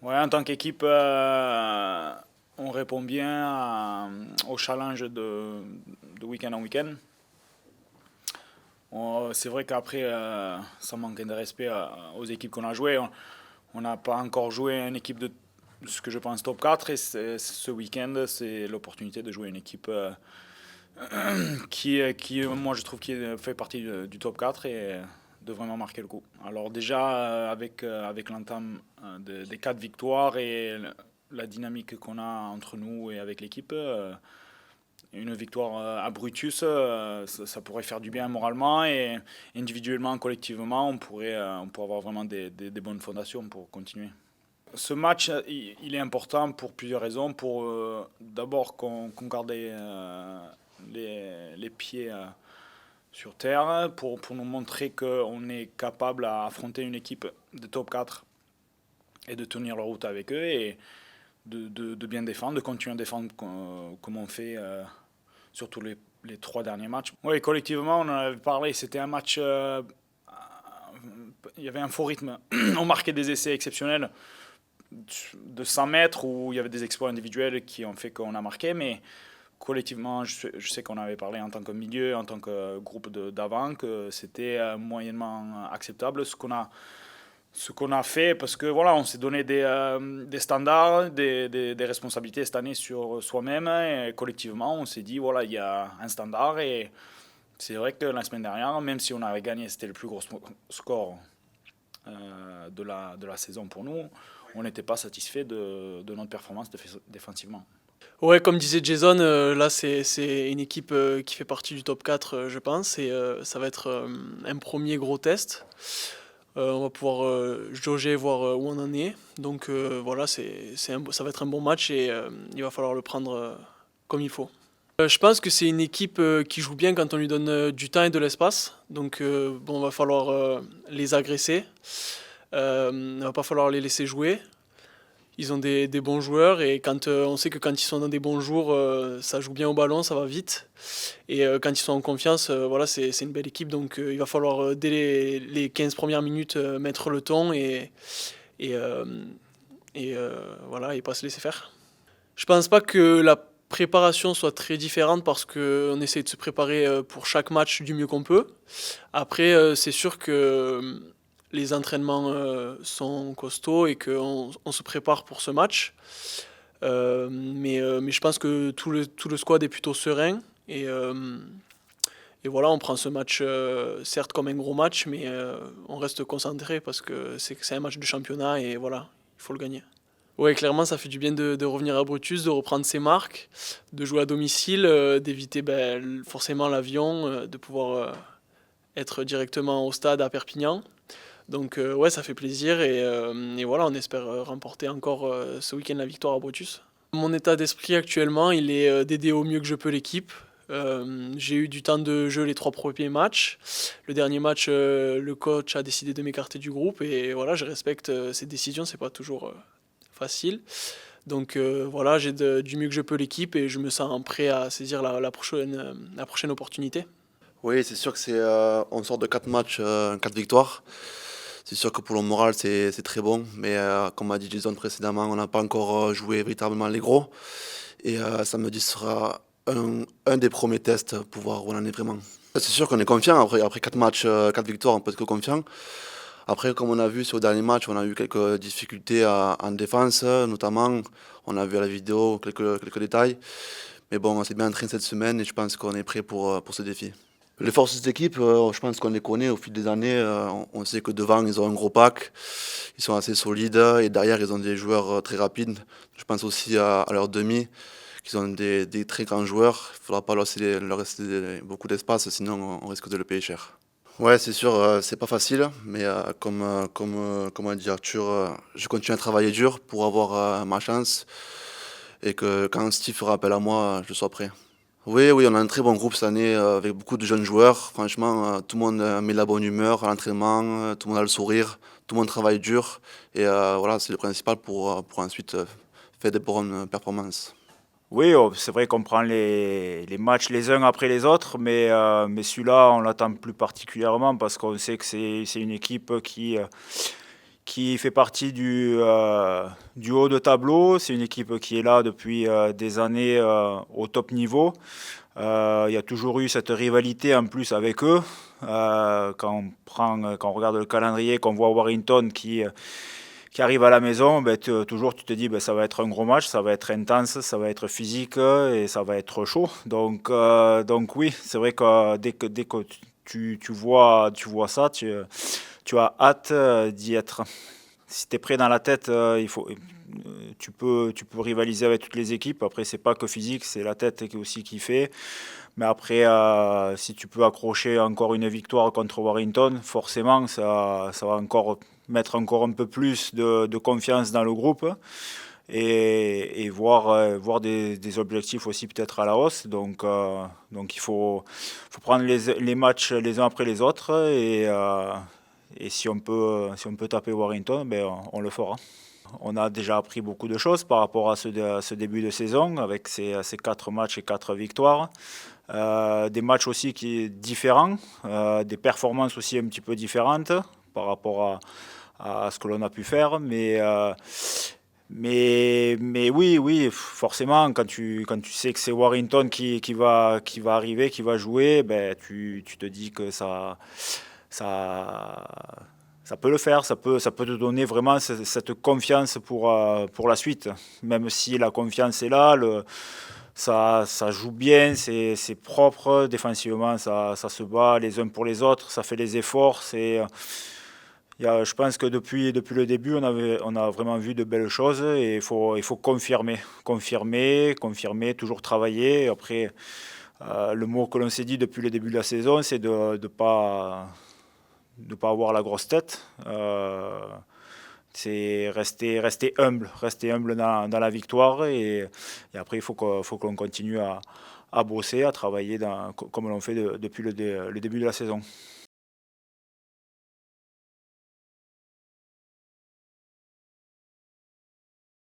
Ouais, en tant qu'équipe, on répond bien au challenge de week-end en week-end. C'est vrai qu'après, sans manquer de respect aux équipes qu'on a jouées, on n'a pas encore joué une équipe de ce que je pense top 4 et ce week-end, c'est l'opportunité de jouer une équipe qui, moi je trouve, fait partie du top 4 et de vraiment marquer le coup. Alors déjà, avec l'entame des 4 victoires et la dynamique qu'on a entre nous et avec l'équipe, une victoire à Brutus, ça pourrait faire du bien moralement et individuellement, collectivement, on pourrait avoir vraiment des bonnes fondations pour continuer. Ce match, il est important pour plusieurs raisons. Pour d'abord qu'on garde les pieds sur terre, pour nous montrer qu'on est capable à affronter une équipe de top 4 et de tenir la route avec eux et de bien défendre, de continuer à défendre comme on fait surtout les 3 derniers matchs. Oui, collectivement, on en avait parlé, c'était un match, il y avait un faux rythme. On marquait des essais exceptionnels de 100 mètres où il y avait des exploits individuels qui ont fait qu'on a marqué, mais collectivement, je sais qu'on avait parlé en tant que milieu, en tant que groupe d'avant, que c'était moyennement acceptable ce qu'on a fait, parce que voilà, on s'est donné des standards, des responsabilités cette année sur soi-même, et collectivement, on s'est dit, voilà, il y a un standard, et c'est vrai que la semaine dernière, même si on avait gagné, c'était le plus gros score de la saison pour nous, on n'était pas satisfait de notre performance défensivement. Ouais, comme disait Jason, là c'est une équipe qui fait partie du top 4, je pense, et ça va être un premier gros test. On va pouvoir jauger, voir où on en est. Donc voilà, ça va être un bon match et il va falloir le prendre comme il faut. Je pense que c'est une équipe qui joue bien quand on lui donne du temps et de l'espace. Donc bon, va falloir les agresser. Il va pas falloir les laisser jouer. Ils ont des bons joueurs et quand on sait que quand ils sont dans des bons jours, ça joue bien au ballon, ça va vite. Et quand ils sont en confiance, voilà, c'est une belle équipe. Donc il va falloir dès les 15 premières minutes mettre le ton et, euh, et voilà, et pas se laisser faire. Je pense pas que la préparation soit très différente parce qu'on essaie de se préparer pour chaque match du mieux qu'on peut. Après, c'est sûr que les entraînements sont costauds et qu'on se prépare pour ce match. Mais je pense que tout le squad est plutôt serein. Et voilà, on prend ce match certes comme un gros match, mais on reste concentré parce que c'est un match de championnat et voilà, il faut le gagner. Ouais, clairement, ça fait du bien de revenir à Brutus, de reprendre ses marques, de jouer à domicile, d'éviter ben, forcément l'avion, de pouvoir être directement au stade à Perpignan. Donc ouais, ça fait plaisir et voilà, on espère remporter encore ce week-end la victoire à Brutus. Mon état d'esprit actuellement, il est d'aider au mieux que je peux l'équipe. J'ai eu du temps de jeu les 3 premiers matchs. Le dernier match, le coach a décidé de m'écarter du groupe et voilà, je respecte ses décisions, c'est pas toujours facile. Donc voilà, du mieux que je peux l'équipe et je me sens prêt à saisir la prochaine opportunité. Oui, c'est sûr que on sort de 4 matchs, 4 victoires. C'est sûr que pour le moral, c'est très bon. Mais comme a dit Jason précédemment, on n'a pas encore joué véritablement les gros. Et samedi sera un des premiers tests pour voir où on en est vraiment. C'est sûr qu'on est confiant. Après 4 matchs, 4 victoires, on peut être que confiant. Après, comme on a vu sur le dernier match, on a eu quelques difficultés en défense, notamment. On a vu à la vidéo quelques détails. Mais bon, on s'est bien entraîné cette semaine et je pense qu'on est prêt pour ce défi. Les forces de cette équipe, je pense qu'on les connaît au fil des années. On sait que devant, ils ont un gros pack. Ils sont assez solides. Et derrière, ils ont des joueurs très rapides. Je pense aussi à leurs demi, qui sont des très grands joueurs. Il ne faudra pas leur laisser beaucoup d'espace, sinon on risque de le payer cher. Ouais, c'est sûr, c'est pas facile. Mais comme a dit Arthur, je continue à travailler dur pour avoir ma chance. Et que quand Steve fera appel à moi, je sois prêt. Oui, oui, on a un très bon groupe cette année avec beaucoup de jeunes joueurs. Franchement, tout le monde met la bonne humeur à l'entraînement, tout le monde a le sourire, tout le monde travaille dur. Et voilà, c'est le principal pour ensuite faire des bonnes performances. Oui, c'est vrai qu'on prend les matchs les uns après les autres, mais celui-là, on l'attend plus particulièrement parce qu'on sait que c'est une équipe qui fait partie du haut de tableau. C'est une équipe qui est là depuis des années au top niveau. Il y a toujours eu cette rivalité en plus avec eux. Quand on regarde le calendrier, qu'on voit Warrington qui arrive à la maison, toujours tu te dis ça va être un gros match, ça va être intense, ça va être physique et ça va être chaud. Donc oui, c'est vrai que dès que tu vois ça, tu as hâte d'y être. Si tu es prêt dans la tête, tu peux rivaliser avec toutes les équipes. Après, c'est pas que physique, c'est la tête aussi qui fait. Mais après, si tu peux accrocher encore une victoire contre Warrington, forcément, ça va encore mettre encore un peu plus de confiance dans le groupe et voir des objectifs aussi peut-être à la hausse. Donc il faut prendre les matchs les uns après les autres et si on peut taper Warrington, on le fera. On a déjà appris beaucoup de choses par rapport à ce début de saison avec ces 4 matchs et 4 victoires. Des matchs aussi qui sont différents, des performances aussi un petit peu différentes par rapport à ce que l'on a pu faire. Mais oui, forcément, quand tu sais que c'est Warrington qui va arriver, qui va jouer, tu te dis que ça peut le faire, ça peut te donner vraiment cette confiance pour la suite. Même si la confiance est là, ça joue bien, c'est propre, défensivement ça se bat les uns pour les autres, ça fait les efforts. Je pense que depuis le début, on a vraiment vu de belles choses et il faut confirmer, toujours travailler. Et après, le mot que l'on s'est dit depuis le début de la saison, c'est de ne pas avoir la grosse tête. C'est rester humble dans la victoire et après il faut qu'on continue à bosser, à travailler comme l'on fait depuis le début de la saison.